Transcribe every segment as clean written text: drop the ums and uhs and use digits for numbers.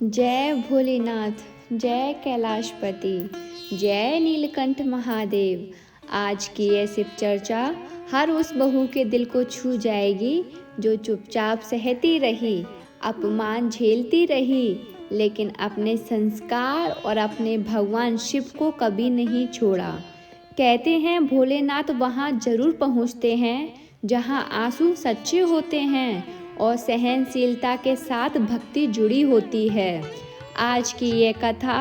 जय भोलेनाथ, जय कैलाशपति, जय नीलकंठ महादेव। आज की ये शिव चर्चा हर उस बहू के दिल को छू जाएगी जो चुपचाप सहती रही, अपमान झेलती रही, लेकिन अपने संस्कार और अपने भगवान शिव को कभी नहीं छोड़ा। कहते हैं भोलेनाथ वहाँ जरूर पहुँचते हैं जहाँ आंसू सच्चे होते हैं और सहनशीलता के साथ भक्ति जुड़ी होती है। आज की ये कथा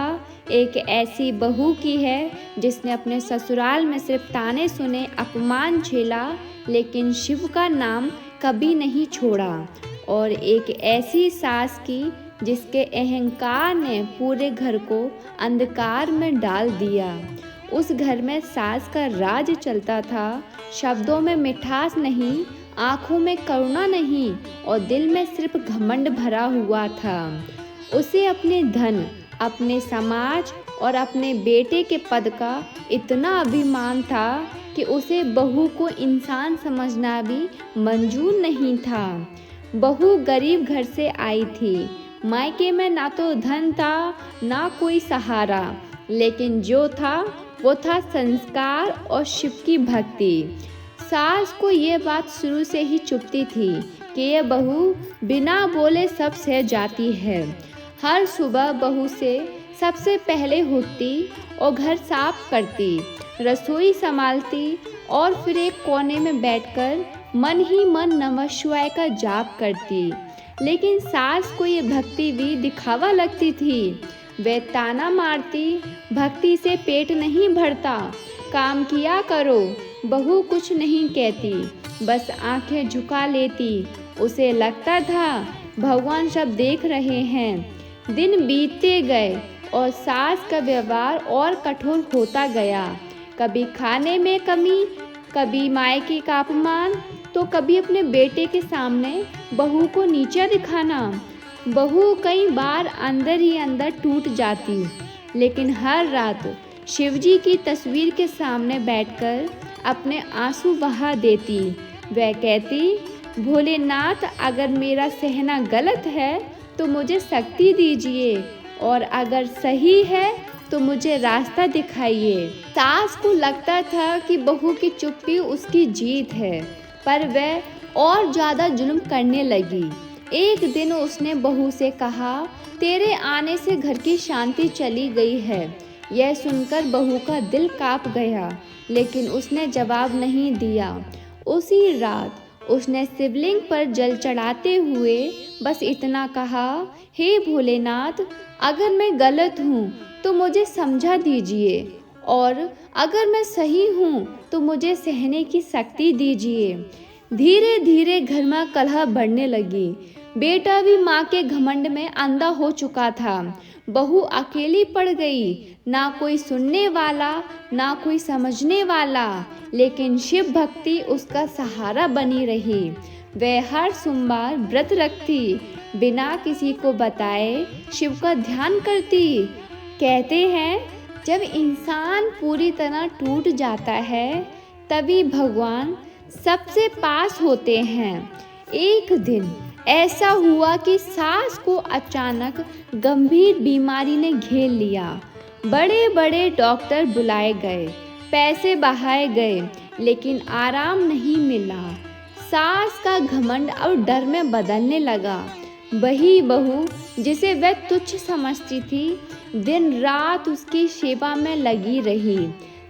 एक ऐसी बहू की है जिसने अपने ससुराल में सिर्फ ताने सुने, अपमान झेला, लेकिन शिव का नाम कभी नहीं छोड़ा। और एक ऐसी सास की जिसके अहंकार ने पूरे घर को अंधकार में डाल दिया। उस घर में सास का राज चलता था, शब्दों में मिठास नहीं, आँखों में करुणा नहीं और दिल में सिर्फ घमंड भरा हुआ था। उसे अपने धन, अपने समाज और अपने बेटे के पद का इतना अभिमान था कि उसे बहू को इंसान समझना भी मंजूर नहीं था। बहू गरीब घर से आई थी, मायके में ना तो धन था ना कोई सहारा, लेकिन जो था वो था संस्कार और शिव की भक्ति। सास को ये बात शुरू से ही चुभती थी कि ये बहू बिना बोले सब सह जाती है। हर सुबह बहू से सबसे पहले उठती और घर साफ करती, रसोई संभालती और फिर एक कोने में बैठकर मन ही मन नमः शिवाय का जाप करती। लेकिन सास को ये भक्ति भी दिखावा लगती थी। वे ताना मारती, भक्ति से पेट नहीं भरता, काम किया करो। बहू कुछ नहीं कहती, बस आंखें झुका लेती। उसे लगता था भगवान सब देख रहे हैं। दिन बीतते गए और सास का व्यवहार और कठोर होता गया। कभी खाने में कमी, कभी मायके का अपमान, तो कभी अपने बेटे के सामने बहू को नीचा दिखाना। बहू कई बार अंदर ही अंदर टूट जाती, लेकिन हर रात शिवजी की तस्वीर के सामने बैठकर अपने आंसू बहा देती। वह कहती, भोलेनाथ अगर मेरा सहना गलत है तो मुझे शक्ति दीजिए, और अगर सही है तो मुझे रास्ता दिखाइए। सास को लगता था कि बहू की चुप्पी उसकी जीत है, पर वह और ज़्यादा जुल्म करने लगी। एक दिन उसने बहू से कहा, तेरे आने से घर की शांति चली गई है। यह सुनकर बहू का दिल कांप गया, लेकिन उसने जवाब नहीं दिया। उसी रात उसने शिवलिंग पर जल चढ़ाते हुए बस इतना कहा, हे भोलेनाथ, अगर मैं गलत हूँ तो मुझे समझा दीजिए, और अगर मैं सही हूँ तो मुझे सहने की शक्ति दीजिए। धीरे धीरे घर में कलह बढ़ने लगी। बेटा भी माँ के घमंड में अंधा हो चुका था। बहू अकेली पड़ गई, ना कोई सुनने वाला ना कोई समझने वाला, लेकिन शिव भक्ति उसका सहारा बनी रही। वह हर सोमवार व्रत रखती, बिना किसी को बताए शिव का ध्यान करती। कहते हैं जब इंसान पूरी तरह टूट जाता है तभी भगवान सबसे पास होते हैं। एक दिन ऐसा हुआ कि सास को अचानक गंभीर बीमारी ने घेर लिया। बड़े बड़े डॉक्टर बुलाए गए, पैसे बहाए गए, लेकिन आराम नहीं मिला। सास का घमंड और डर में बदलने लगा। वही बहू जिसे वह तुच्छ समझती थी, दिन रात उसकी सेवा में लगी रही।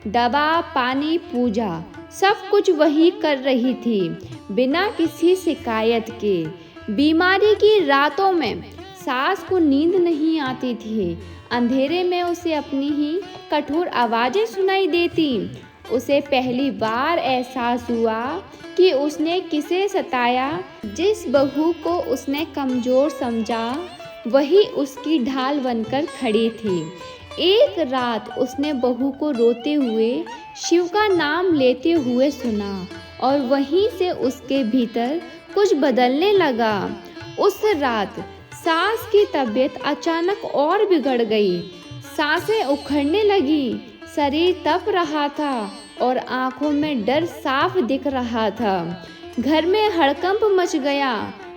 दवा, पानी, पूजा सब कुछ वही कर रही थी, बिना किसी शिकायत के। बीमारी की रातों में सास को नींद नहीं आती थी। अंधेरे में उसे अपनी ही कठोर आवाज़ें सुनाई देती। उसे पहली बार एहसास हुआ कि उसने किसे सताया। जिस बहू को उसने कमज़ोर समझा वही उसकी ढाल बनकर खड़ी थी। एक रात उसने बहू को रोते हुए शिव का नाम लेते हुए सुना, और वहीं से उसके भीतर कुछ बदलने लगा। उस रात सास की तबीयत अचानक और बिगड़ गई। सांसें उखड़ने लगी, शरीर तप रहा था और आंखों में डर साफ दिख रहा था। घर में हड़कंप मच गया,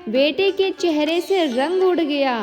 बेटे के चेहरे से रंग उड़ गया।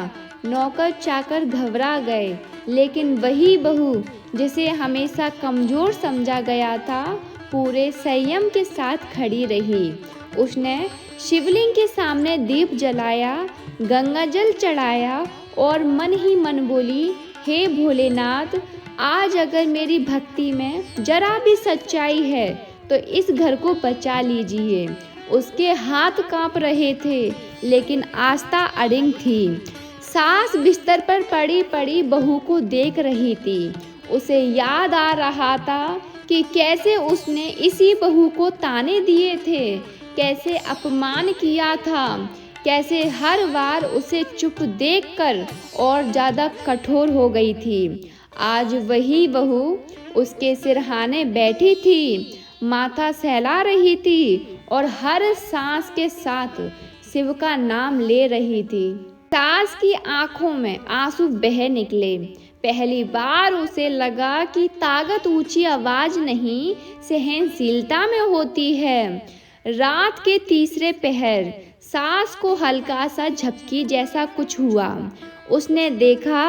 नौकर चाकर घबरा गए, लेकिन वही बहू जिसे हमेशा कमज़ोर समझा गया था, पूरे संयम के साथ खड़ी रही। उसने शिवलिंग के सामने दीप जलाया, गंगा जल चढ़ाया और मन ही मन बोली, हे भोलेनाथ, आज अगर मेरी भक्ति में जरा भी सच्चाई है तो इस घर को बचा लीजिए। उसके हाथ कांप रहे थे, लेकिन आस्था अडिग थी। सास बिस्तर पर पड़ी पड़ी बहू को देख रही थी। उसे याद आ रहा था कि कैसे उसने इसी बहू को ताने दिए थे, कैसे अपमान किया था, कैसे हर बार उसे चुप देखकर और ज़्यादा कठोर हो गई थी। आज वही बहू उसके सिरहाने बैठी थी, माथा सहला रही थी और हर सांस के साथ शिव का नाम ले रही थी। सास की आंखों में आंसू बह निकले। पहली बार उसे लगा कि ताकत ऊंची आवाज नहीं, सहनशीलता में होती है। रात के तीसरे पहर सास को हल्का सा झपकी जैसा कुछ हुआ। उसने देखा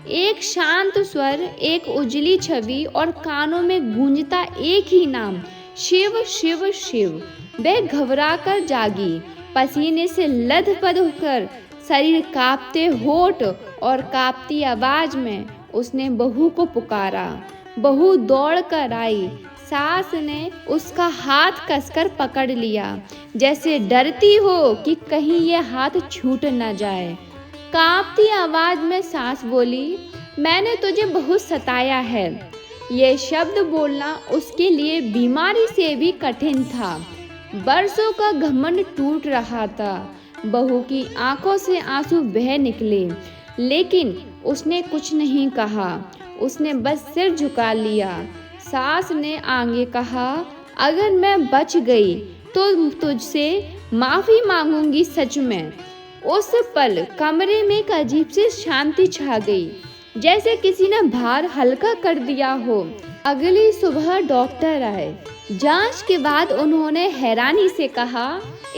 एक शांत स्वर, एक उजली छवि और कानों में गूंजता एक ही नाम, शिव शिव शिव। वह घबरा कर जागी, पसीने से लथपथ होकर, शरीर कांपते होठ और कांपती आवाज में उसने बहू को पुकारा। बहू दौड़ कर आई। सास ने उसका हाथ कसकर पकड़ लिया, जैसे डरती हो कि कहीं यह हाथ छूट न जाए। कांपती आवाज में सास बोली, मैंने तुझे बहुत सताया है। ये शब्द बोलना उसके लिए बीमारी से भी कठिन था। बरसों का घमंड टूट रहा था। बहू की आंखों से आंसू बह निकले, लेकिन उसने कुछ नहीं कहा। उसने बस सिर झुका लिया। सास ने आगे कहा, अगर मैं बच गई तो तुझसे माफ़ी मांगूंगी सच में। उस पल कमरे में एक अजीब सी शांति छा गई, जैसे किसी ने भार हल्का कर दिया हो। अगली सुबह डॉक्टर आए। जांच के बाद उन्होंने हैरानी से कहा,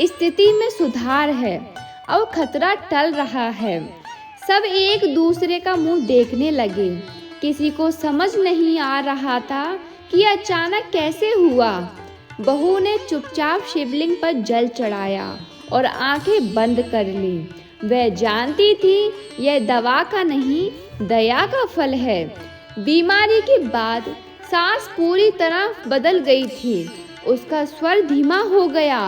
स्थिति में सुधार है, अब खतरा टल रहा है। सब एक दूसरे का मुंह देखने लगे। किसी को समझ नहीं आ रहा था कि अचानक कैसे हुआ। बहू ने चुपचाप शिवलिंग पर जल चढ़ाया और आंखें बंद कर ली। वह जानती थी यह दवा का नहीं, दया का फल है। बीमारी के बाद सांस पूरी तरह बदल गई थी। उसका स्वर धीमा हो गया,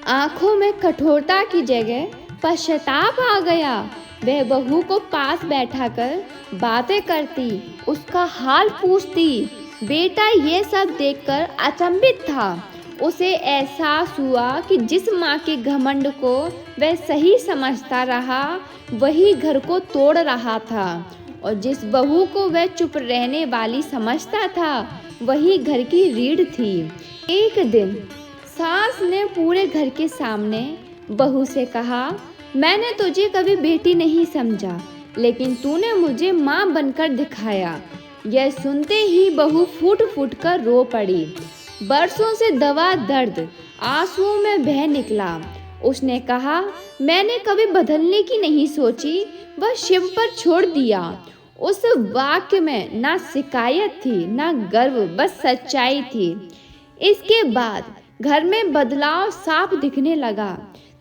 आंखों में कठोरता की जगह पश्चाताप आ गया। वह बहू को पास बैठाकर बातें करती, उसका हाल पूछती। बेटा ये सब देखकर अचंभित था। उसे एहसास हुआ कि जिस माँ के घमंड को वह सही समझता रहा, वही घर को तोड़ रहा था, और जिस बहू को वह चुप रहने वाली समझता था, वही घर की रीढ़ थी। एक दिन सास ने पूरे घर के सामने बहू से कहा, मैंने तुझे कभी बेटी नहीं समझा, लेकिन तूने मुझे माँ बनकर दिखाया। यह सुनते ही बहू फूट फूट कर रो पड़ी। बरसों से दवा दर्द आंसुओं में बह निकला। उसने कहा, मैंने कभी बदलने की नहीं सोची, बस शिव पर छोड़ दिया। उस वाक्य में ना शिकायत थी, ना गर्व, बस सच्चाई थी। इसके बाद घर में बदलाव साफ दिखने लगा।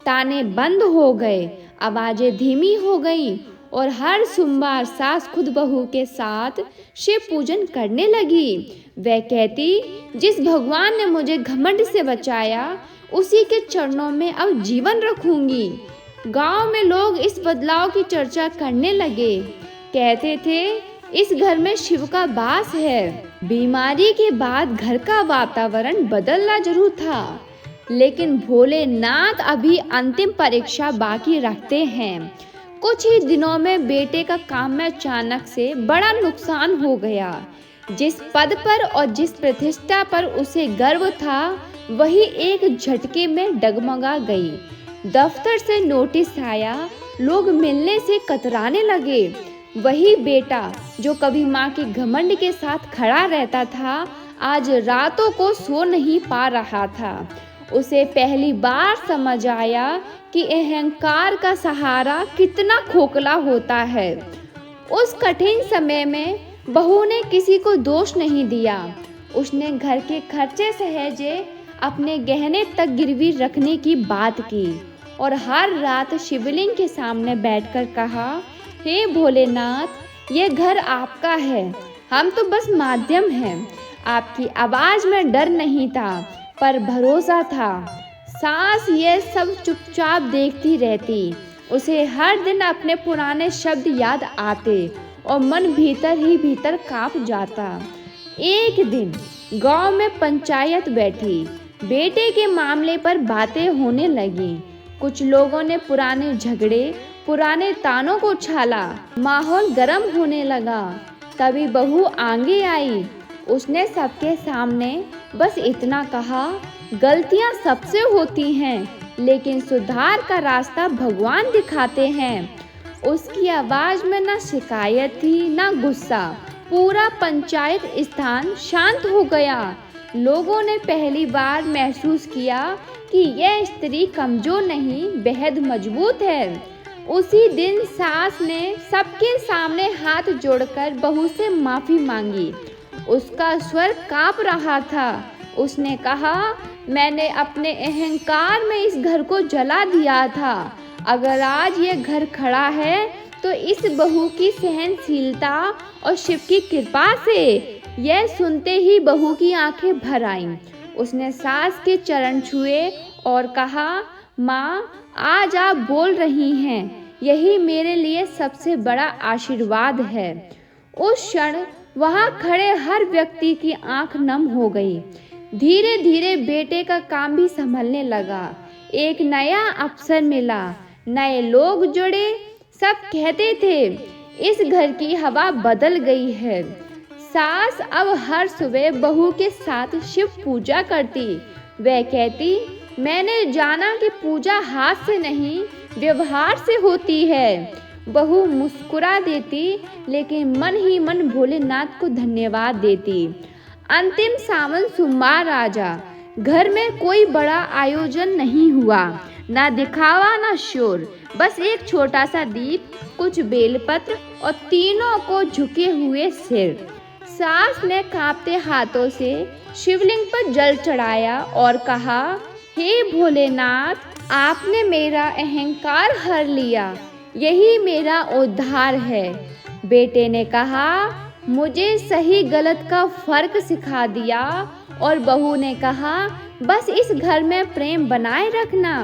ताने बंद हो गए, आवाजें धीमी हो गईं और हर सोमवार सास खुद बहू के साथ शिव पूजन करने लगी। वह कहती, जिस भगवान ने मुझे घमंड से बचाया, उसी के चरणों में अब जीवन रखूंगी। गांव में लोग इस बदलाव की चर्चा करने लगे। कहते थे, इस घर में शिव का वास है। बीमारी के बाद घर का वातावरण बदलना जरूर था, लेकिन भोलेनाथ अभी अंतिम परीक्षा बाकी रखते हैं। कुछ ही दिनों में बेटे का काम में अचानक से बड़ा नुकसान हो गया। जिस पद पर और जिस प्रतिष्ठा पर उसे गर्व था, वही एक झटके में डगमगा गई। दफ्तर से नोटिस आया, लोग मिलने से कतराने लगे। वही बेटा जो कभी माँ के घमंड के साथ खड़ा रहता था, आज रातों को सो नहीं पा रहा था। उसे पहली बार समझ आया कि अहंकार का सहारा कितना खोखला होता है। उस कठिन समय में बहू ने किसी को दोष नहीं दिया। उसने घर के खर्चे सहेजे, अपने गहने तक गिरवी रखने की बात की और हर रात शिवलिंग के सामने बैठकर कहा, हे भोलेनाथ, ये घर आपका है, हम तो बस माध्यम हैं। आपकी आवाज़ में डर नहीं था पर भरोसा था। सास ये सब चुपचाप देखती रहती। उसे हर दिन अपने पुराने शब्द याद आते और मन भीतर ही भीतर कांप जाता। एक दिन गांव में पंचायत बैठी। बेटे के मामले पर बातें होने लगी। कुछ लोगों ने पुराने झगड़े, पुराने तानों को छाला। माहौल गर्म होने लगा। तभी बहू आगे आई। उसने सबके सामने बस इतना कहा, गलतियां सबसे होती हैं, लेकिन सुधार का रास्ता भगवान दिखाते हैं। उसकी आवाज़ में ना शिकायत थी ना गुस्सा। पूरा पंचायत स्थान शांत हो गया। लोगों ने पहली बार महसूस किया कि यह स्त्री कमज़ोर नहीं, बेहद मजबूत है। उसी दिन सास ने सबके सामने हाथ जोड़कर बहू से माफ़ी मांगी। उसका स्वर कांप रहा था। उसने कहा, मैंने अपने अहंकार में इस घर को जला दिया था। अगर आज ये घर खड़ा है तो इस बहू की सहनशीलता और शिव की कृपा से। यह सुनते ही बहू की आंखें भर आईं। उसने सास के चरण छुए और कहा, माँ, आज आप बोल रही हैं, यही मेरे लिए सबसे बड़ा आशीर्वाद है। उस क्षण वहाँ खड़े हर व्यक्ति की आंख नम हो गई। धीरे धीरे बेटे का काम भी संभलने लगा। एक नया अवसर मिला, नए लोग जुड़े। सब कहते थे, इस घर की हवा बदल गई है। सास अब हर सुबह बहू के साथ शिव पूजा करती। वह कहती, मैंने जाना कि पूजा हाथ से नहीं, व्यवहार से होती है। बहू मुस्कुरा देती, लेकिन मन ही मन भोलेनाथ को धन्यवाद देती। अंतिम सावन सोमवार आजा। घर में कोई बड़ा आयोजन नहीं हुआ, ना दिखावा ना शोर, बस एक छोटा सा दीप, कुछ बेलपत्र और तीनों को झुके हुए सिर। सास ने कांपते हाथों से शिवलिंग पर जल चढ़ाया और कहा, हे भोलेनाथ, आपने मेरा अहंकार हर लिया, यही मेरा उद्धार है। बेटे ने कहा, मुझे सही गलत का फर्क सिखा दिया। और बहू ने कहा, बस इस घर में प्रेम बनाए रखना।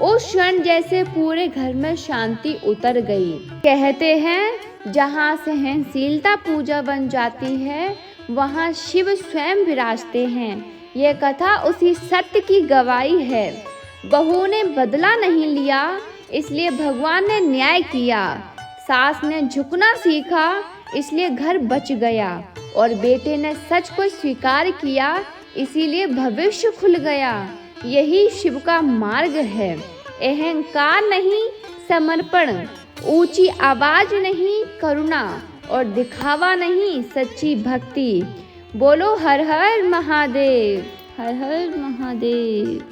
उस क्षण जैसे पूरे घर में शांति उतर गई। कहते हैं, जहाँ सहनशीलता पूजा बन जाती है, वहाँ शिव स्वयं विराजते हैं। यह कथा उसी सत्य की गवाही है। बहू ने बदला नहीं लिया, इसलिए भगवान ने न्याय किया। सास ने झुकना सीखा, इसलिए घर बच गया। और बेटे ने सच को स्वीकार किया, इसीलिए भविष्य खुल गया। यही शिव का मार्ग है। अहंकार नहीं, समर्पण। ऊंची आवाज नहीं, करुणा। और दिखावा नहीं, सच्ची भक्ति। बोलो हर हर महादेव, हर हर महादेव।